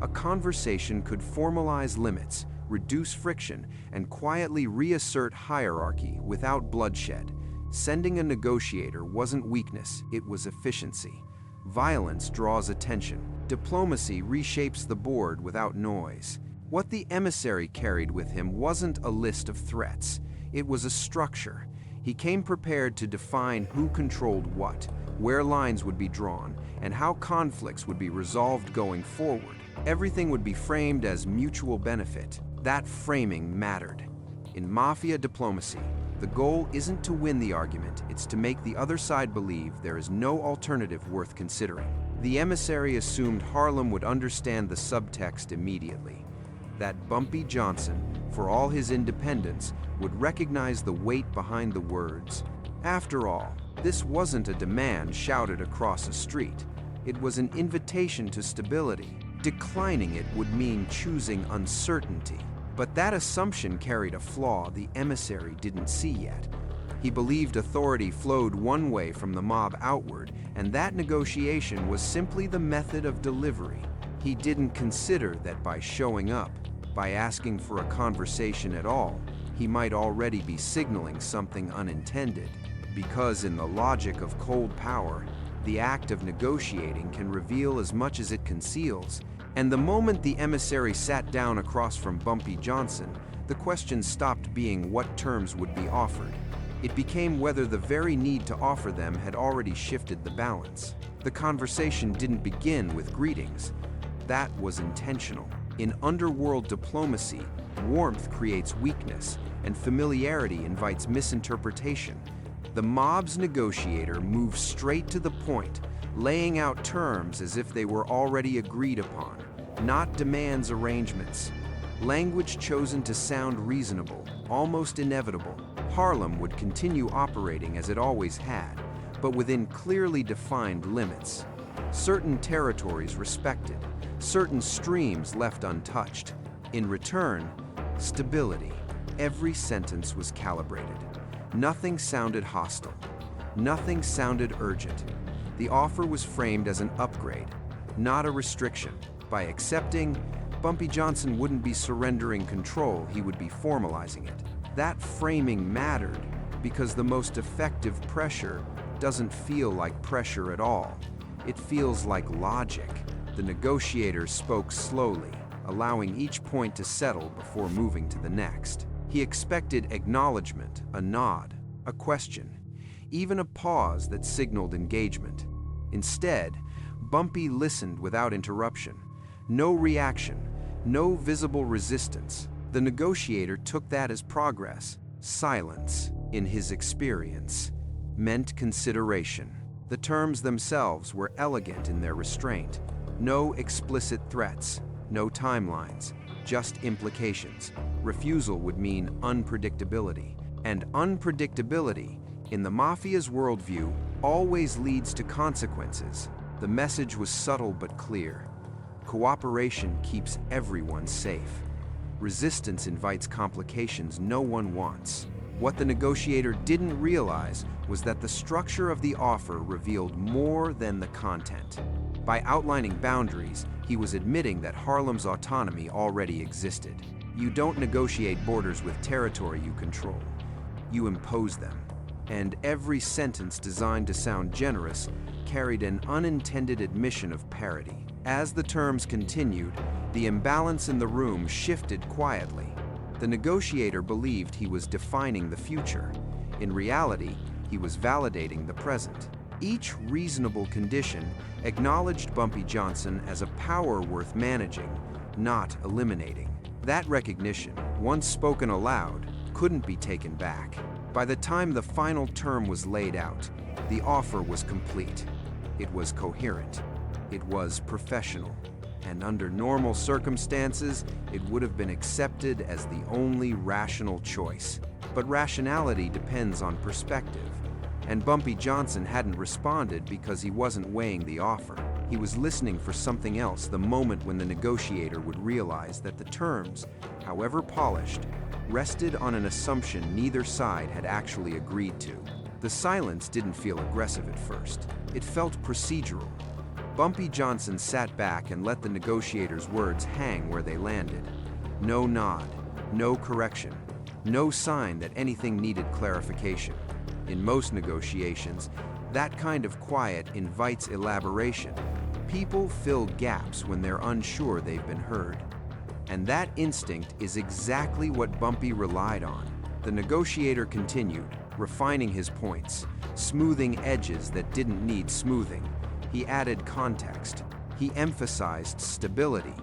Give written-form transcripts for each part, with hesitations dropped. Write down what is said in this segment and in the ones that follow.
A conversation could formalize limits, reduce friction, and quietly reassert hierarchy without bloodshed. Sending a negotiator wasn't weakness, it was efficiency. Violence draws attention. Diplomacy reshapes the board without noise. What the emissary carried with him wasn't a list of threats. It was a structure. He came prepared to define who controlled what, where lines would be drawn, and how conflicts would be resolved going forward. Everything would be framed as mutual benefit. That framing mattered. In Mafia diplomacy, the goal isn't to win the argument, it's to make the other side believe there is no alternative worth considering. The emissary assumed Harlem would understand the subtext immediately. That Bumpy Johnson, for all his independence, would recognize the weight behind the words. After all, this wasn't a demand shouted across a street. It was an invitation to stability. Declining it would mean choosing uncertainty. But that assumption carried a flaw the emissary didn't see yet. He believed authority flowed one way from the mob outward, and that negotiation was simply the method of delivery. He didn't consider that by showing up, by asking for a conversation at all, he might already be signaling something unintended. Because in the logic of cold power, the act of negotiating can reveal as much as it conceals. And the moment the emissary sat down across from Bumpy Johnson, the question stopped being what terms would be offered. It became whether the very need to offer them had already shifted the balance. The conversation didn't begin with greetings. That was intentional. In underworld diplomacy, warmth creates weakness, and familiarity invites misinterpretation. The mob's negotiator moved straight to the point, laying out terms as if they were already agreed upon, not demands arrangements. Language chosen to sound reasonable, almost inevitable. Harlem would continue operating as it always had, but within clearly defined limits. Certain territories respected, certain streams left untouched. In return, stability. Every sentence was calibrated. Nothing sounded hostile. Nothing sounded urgent. The offer was framed as an upgrade, not a restriction. By accepting, Bumpy Johnson wouldn't be surrendering control, he would be formalizing it. That framing mattered because the most effective pressure doesn't feel like pressure at all. It feels like logic. The negotiator spoke slowly, allowing each point to settle before moving to the next. He expected acknowledgement, a nod, a question, even a pause that signaled engagement. Instead, Bumpy listened without interruption. No reaction, no visible resistance. The negotiator took that as progress. Silence, in his experience, meant consideration. The terms themselves were elegant in their restraint. No explicit threats, no timelines, just implications. Refusal would mean unpredictability. And unpredictability, in the Mafia's worldview, always leads to consequences. The message was subtle but clear. Cooperation keeps everyone safe. Resistance invites complications no one wants. What the negotiator didn't realize was that the structure of the offer revealed more than the content. By outlining boundaries, he was admitting that Harlem's autonomy already existed. You don't negotiate borders with territory you control. You impose them. And every sentence designed to sound generous carried an unintended admission of parity. As the terms continued, the imbalance in the room shifted quietly. The negotiator believed he was defining the future. In reality, he was validating the present. Each reasonable condition acknowledged Bumpy Johnson as a power worth managing, not eliminating. That recognition, once spoken aloud, couldn't be taken back. By the time the final term was laid out, the offer was complete. It was coherent. It was professional. And under normal circumstances, it would have been accepted as the only rational choice. But rationality depends on perspective. And Bumpy Johnson hadn't responded because he wasn't weighing the offer. He was listening for something else the moment when the negotiator would realize that the terms, however polished, rested on an assumption neither side had actually agreed to. The silence didn't feel aggressive at first. It felt procedural. Bumpy Johnson sat back and let the negotiator's words hang where they landed. No nod, no correction, no sign that anything needed clarification. In most negotiations, that kind of quiet invites elaboration. People fill gaps when they're unsure they've been heard. And that instinct is exactly what Bumpy relied on. The negotiator continued, refining his points, smoothing edges that didn't need smoothing. He added context. He emphasized stability.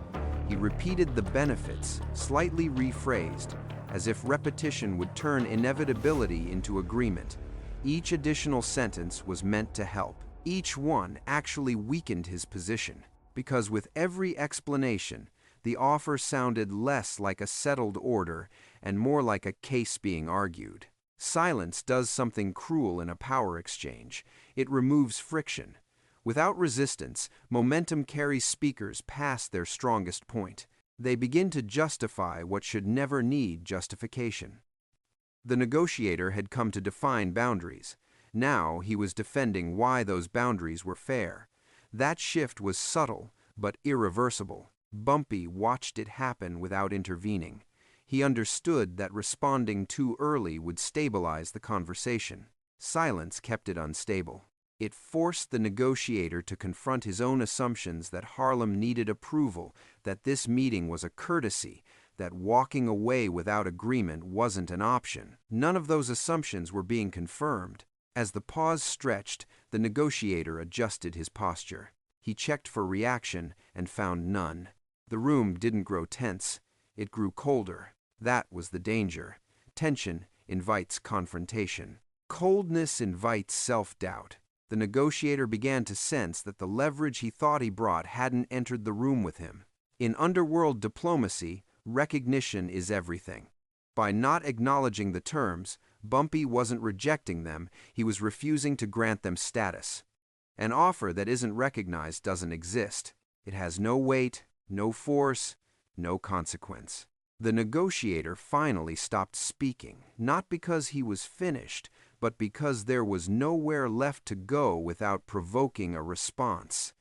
He repeated the benefits, slightly rephrased, as if repetition would turn inevitability into agreement. Each additional sentence was meant to help. Each one actually weakened his position, because with every explanation, the offer sounded less like a settled order and more like a case being argued. Silence does something cruel in a power exchange. It removes friction. Without resistance, momentum carries speakers past their strongest point. They begin to justify what should never need justification. The negotiator had come to define boundaries. Now he was defending why those boundaries were fair. That shift was subtle, but irreversible. Bumpy watched it happen without intervening. He understood that responding too early would stabilize the conversation. Silence kept it unstable. It forced the negotiator to confront his own assumptions that Harlem needed approval, that this meeting was a courtesy, that walking away without agreement wasn't an option. None of those assumptions were being confirmed. As the pause stretched, the negotiator adjusted his posture. He checked for reaction and found none. The room didn't grow tense. It grew colder. That was the danger. Tension invites confrontation. Coldness invites self-doubt. The negotiator began to sense that the leverage he thought he brought hadn't entered the room with him. In underworld diplomacy, recognition is everything. By not acknowledging the terms, Bumpy wasn't rejecting them, he was refusing to grant them status. An offer that isn't recognized doesn't exist. It has no weight, no force, no consequence. The negotiator finally stopped speaking, not because he was finished, but because there was nowhere left to go without provoking a response.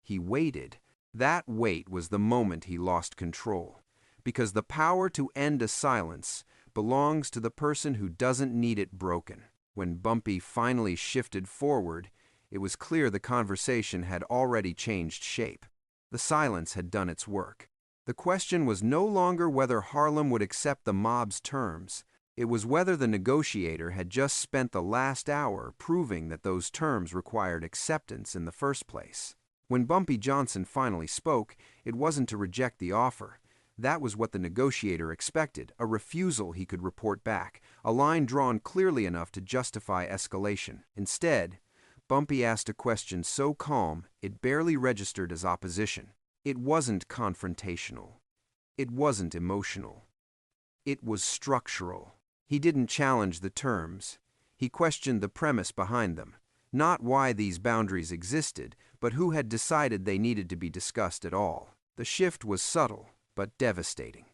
He waited. That wait was the moment he lost control, because the power to end a silence belongs to the person who doesn't need it broken. When Bumpy finally shifted forward, it was clear the conversation had already changed shape. The silence had done its work. The question was no longer whether Harlem would accept the mob's terms. It was whether the negotiator had just spent the last hour proving that those terms required acceptance in the first place. When Bumpy Johnson finally spoke, it wasn't to reject the offer. That was what the negotiator expected, a refusal he could report back, a line drawn clearly enough to justify escalation. Instead, Bumpy asked a question so calm it barely registered as opposition. It wasn't confrontational. It wasn't emotional. It was structural. He didn't challenge the terms. He questioned the premise behind them. Not why these boundaries existed, but who had decided they needed to be discussed at all. The shift was subtle, but devastating.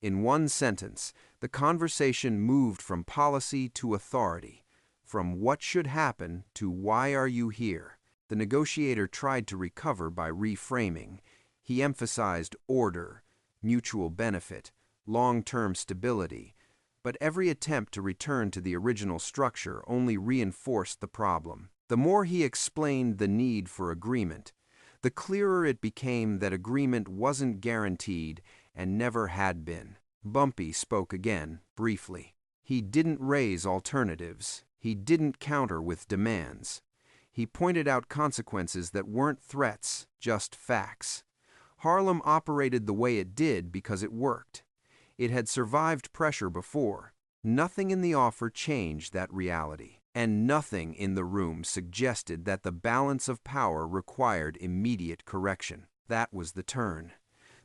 In one sentence, the conversation moved from policy to authority, from what should happen to why are you here. The negotiator tried to recover by reframing. He emphasized order, mutual benefit, long-term stability, but every attempt to return to the original structure only reinforced the problem. The more he explained the need for agreement, the clearer it became that agreement wasn't guaranteed and never had been. Bumpy spoke again, briefly. He didn't raise alternatives. He didn't counter with demands. He pointed out consequences that weren't threats, just facts. Harlem operated the way it did because it worked. It had survived pressure before. Nothing in the offer changed that reality, and nothing in the room suggested that the balance of power required immediate correction. That was the turn.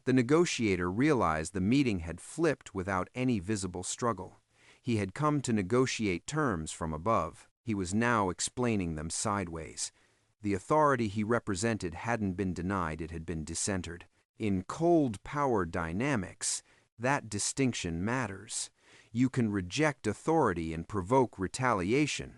The negotiator realized the meeting had flipped without any visible struggle. He had come to negotiate terms from above. He was now explaining them sideways. The authority he represented hadn't been denied, it had been decentered. In cold power dynamics, that distinction matters. You can reject authority and provoke retaliation,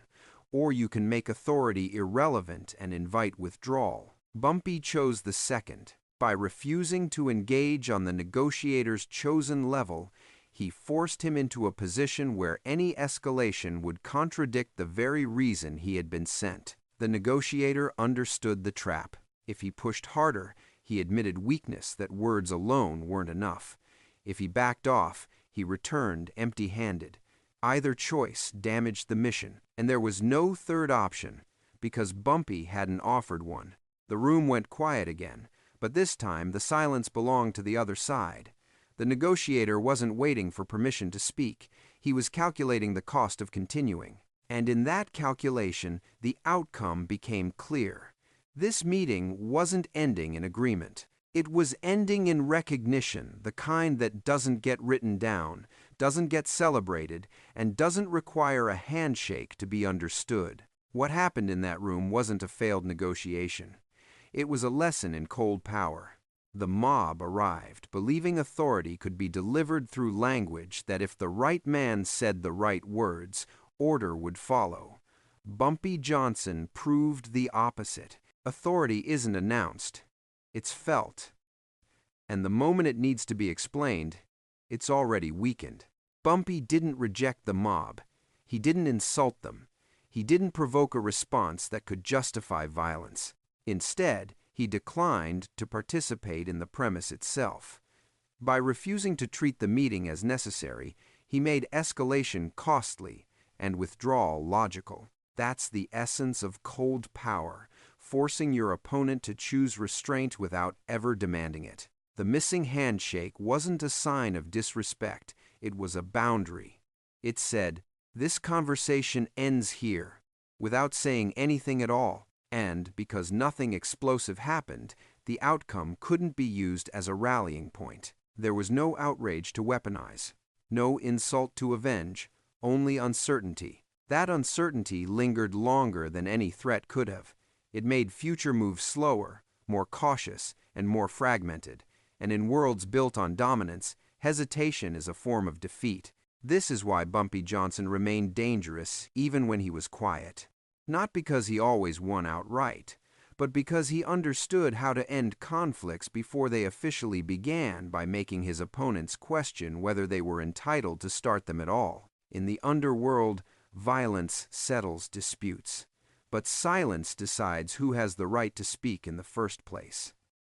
or you can make authority irrelevant and invite withdrawal. Bumpy chose the second. By refusing to engage on the negotiator's chosen level, he forced him into a position where any escalation would contradict the very reason he had been sent. The negotiator understood the trap. If he pushed harder, he admitted weakness that words alone weren't enough. If he backed off, he returned empty-handed. Either choice damaged the mission, and there was no third option, because Bumpy hadn't offered one. The room went quiet again, but this time the silence belonged to the other side. The negotiator wasn't waiting for permission to speak. He was calculating the cost of continuing. And in that calculation, the outcome became clear. This meeting wasn't ending in agreement. It was ending in recognition, the kind that doesn't get written down, doesn't get celebrated, and doesn't require a handshake to be understood. What happened in that room wasn't a failed negotiation. It was a lesson in cold power. The mob arrived, believing authority could be delivered through language that if the right man said the right words, order would follow. Bumpy Johnson proved the opposite. Authority isn't announced, it's felt. And the moment it needs to be explained, it's already weakened. Bumpy didn't reject the mob. He didn't insult them. He didn't provoke a response that could justify violence. Instead, he declined to participate in the premise itself. By refusing to treat the meeting as necessary, he made escalation costly and withdrawal logical. That's the essence of cold power, forcing your opponent to choose restraint without ever demanding it. The missing handshake wasn't a sign of disrespect, it was a boundary. It said, "This conversation ends here," without saying anything at all. And because nothing explosive happened, the outcome couldn't be used as a rallying point. There was no outrage to weaponize, no insult to avenge, only uncertainty. That uncertainty lingered longer than any threat could have. It made future moves slower, more cautious, and more fragmented. And in worlds built on dominance, hesitation is a form of defeat. This is why Bumpy Johnson remained dangerous even when he was quiet. Not because he always won outright, but because he understood how to end conflicts before they officially began by making his opponents question whether they were entitled to start them at all. In the underworld, violence settles disputes, but silence decides who has the right to speak in the first place.